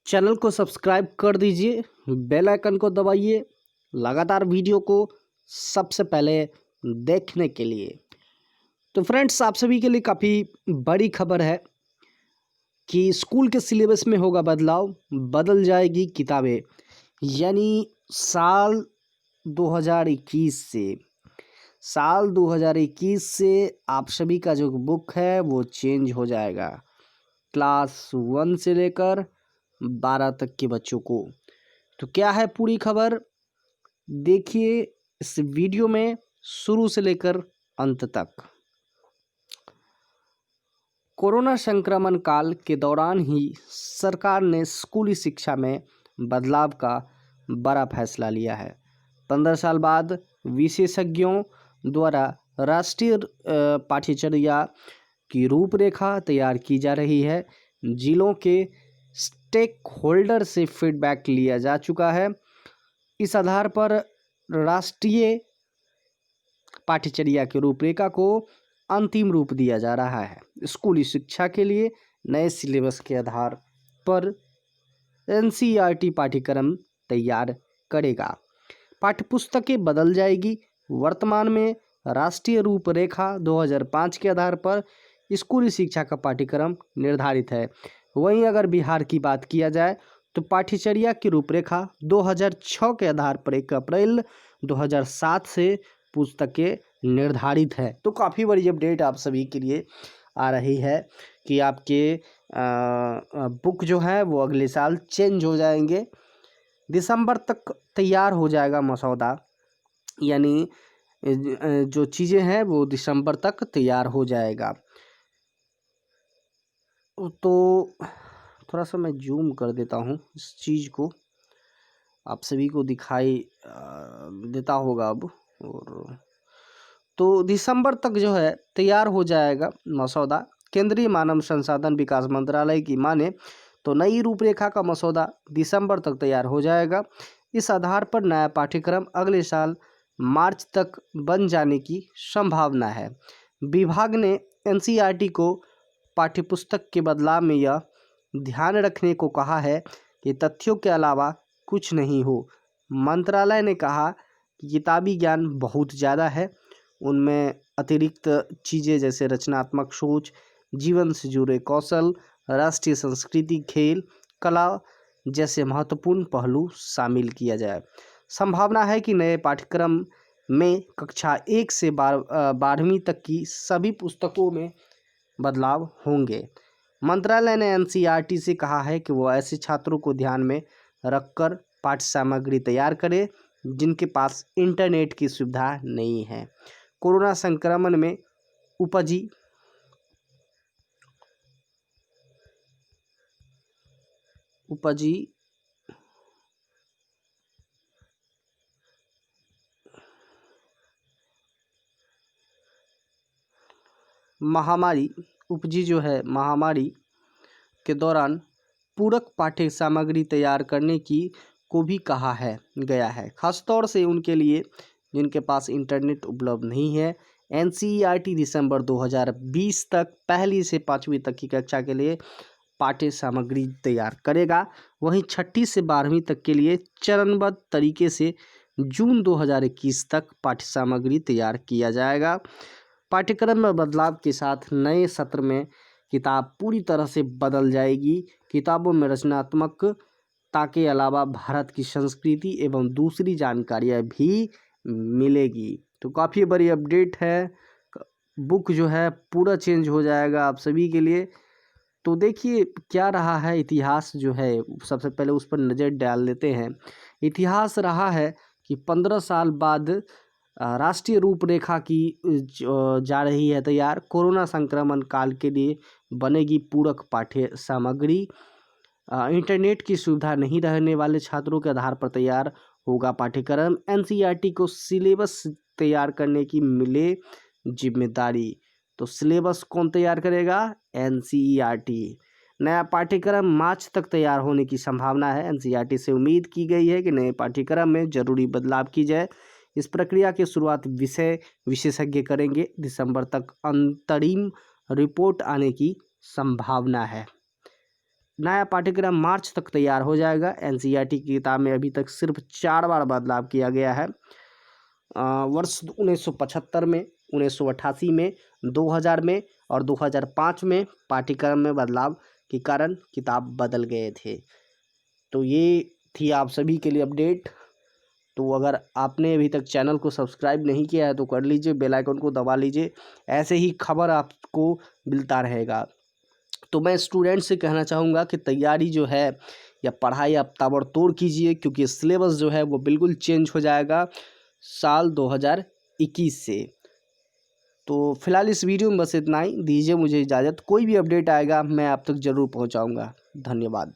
Channel को subscribe कर दीजिए, बेल आइकन को दबाइए लगातार वीडियो को सबसे पहले देखने के लिए। तो फ्रेंड्स, आप सभी के लिए काफ़ी बड़ी खबर है कि स्कूल के सिलेबस में होगा बदलाव, बदल जाएगी किताबें। यानी साल 2021 से आप सभी का जो बुक है वो चेंज हो जाएगा, क्लास 1 से लेकर 12 तक के बच्चों को। तो क्या है पूरी खबर, देखिए इस वीडियो में शुरू से लेकर अंत तक। कोरोना संक्रमण काल के दौरान ही सरकार ने स्कूली शिक्षा में बदलाव का बड़ा फैसला लिया है। 15 साल बाद विशेषज्ञों द्वारा राष्ट्रीय पाठ्यचर्या की रूपरेखा तैयार की जा रही है। जिलों के स्टेक होल्डर से फीडबैक लिया जा चुका है। इस आधार पर राष्ट्रीय पाठ्यचर्या की रूपरेखा को अंतिम रूप दिया जा रहा है। स्कूली शिक्षा के लिए नए सिलेबस के आधार पर एनसीईआरटी पाठ्यक्रम तैयार करेगा। पाठ्यपुस्तकें बदल जाएगी। वर्तमान में राष्ट्रीय रूपरेखा 2005 के आधार पर स्कूली शिक्षा का पाठ्यक्रम निर्धारित है। वहीं अगर बिहार की बात किया जाए तो पाठ्यचर्या की रूपरेखा 2006 के आधार पर 1 अप्रैल 2007 से पुस्तकें निर्धारित है। तो काफ़ी बड़ी अपडेट आप सभी के लिए आ रही है कि आपके बुक जो है वो अगले साल चेंज हो जाएंगे। दिसंबर तक तैयार हो जाएगा मसौदा, यानी जो चीज़ें हैं वो दिसंबर तक तैयार हो जाएगा। तो थोड़ा सा मैं जूम कर देता हूँ इस चीज़ को, आप सभी को दिखाई देता होगा अब। और तो दिसंबर तक जो है तैयार हो जाएगा मसौदा। केंद्रीय मानव संसाधन विकास मंत्रालय की माने तो नई रूपरेखा का मसौदा दिसंबर तक तैयार हो जाएगा। इस आधार पर नया पाठ्यक्रम अगले साल मार्च तक बन जाने की संभावना है। विभाग ने एनसीईआरटी को पाठ्यपुस्तक के बदलाव में यह ध्यान रखने को कहा है कि तथ्यों के अलावा कुछ नहीं हो। मंत्रालय ने कहा कि किताबी ज्ञान बहुत ज़्यादा है, उनमें अतिरिक्त चीज़ें जैसे रचनात्मक सोच, जीवन से जुड़े कौशल, राष्ट्रीय संस्कृति, खेल, कला जैसे महत्वपूर्ण पहलू शामिल किया जाए। संभावना है कि नए पाठ्यक्रम में कक्षा 1 से 12वीं तक की सभी पुस्तकों में बदलाव होंगे। मंत्रालय ने एनसीईआरटी से कहा है कि वो ऐसे छात्रों को ध्यान में रखकर पाठ्य सामग्री तैयार करे जिनके पास इंटरनेट की सुविधा नहीं है। कोरोना संक्रमण में उपजी महामारी के दौरान पूरक पाठ्य सामग्री तैयार करने की को भी कहा है गया है, खासतौर से उनके लिए जिनके पास इंटरनेट उपलब्ध नहीं है। एनसीईआरटी दिसंबर 2020 तक 1ली से 5वीं तक की कक्षा के लिए पाठ्य सामग्री तैयार करेगा। वहीं 6ठी से 12वीं तक के लिए चरणबद्ध तरीके से जून 2021 तक पाठ्य सामग्री तैयार किया जाएगा। पाठ्यक्रम में बदलाव के साथ नए सत्र में किताब पूरी तरह से बदल जाएगी। किताबों में रचनात्मकता के अलावा भारत की संस्कृति एवं दूसरी जानकारियाँ भी मिलेगी। तो काफ़ी बड़ी अपडेट है, बुक जो है पूरा चेंज हो जाएगा आप सभी के लिए। तो देखिए क्या रहा है इतिहास जो है, सबसे पहले उस पर नज़र डाल लेते हैं। इतिहास रहा है कि 15 साल बाद राष्ट्रीय रूपरेखा की जा रही है तैयार। कोरोना संक्रमण काल के लिए बनेगी पूरक पाठ्य सामग्री। इंटरनेट की सुविधा नहीं रहने वाले छात्रों के आधार पर तैयार होगा पाठ्यक्रम। एनसीईआरटी को सिलेबस तैयार करने की मिले जिम्मेदारी। तो सिलेबस कौन तैयार करेगा? एनसीईआरटी। नया पाठ्यक्रम मार्च तक तैयार होने की संभावना है। एनसीईआरटी से उम्मीद की गई है कि नए पाठ्यक्रम में जरूरी बदलाव की जाए। इस प्रक्रिया की शुरुआत विषय विशेषज्ञ करेंगे। दिसंबर तक अंतरिम रिपोर्ट आने की संभावना है। नया पाठ्यक्रम मार्च तक तैयार हो जाएगा। एनसीईआरटी की किताब में अभी तक सिर्फ 4 बार बदलाव किया गया है। वर्ष 1975 में, 1988 में, 2000 में और 2005 में पाठ्यक्रम में बदलाव के कारण किताब बदल गए थे। तो ये थी आप सभी के लिए अपडेट। तो अगर आपने अभी तक चैनल को सब्सक्राइब नहीं किया है तो कर लीजिए, बेल आइकन को दबा लीजिए, ऐसे ही खबर आपको मिलता रहेगा। तो मैं स्टूडेंट से कहना चाहूँगा कि तैयारी जो है या पढ़ाई आप ताबड़तोड़ कीजिए, क्योंकि सिलेबस जो है वो बिल्कुल चेंज हो जाएगा साल 2021 से। तो फिलहाल इस वीडियो में बस इतना ही। दीजिए मुझे इजाज़त। कोई भी अपडेट आएगा मैं आप तक ज़रूर पहुँचाऊँगा। धन्यवाद।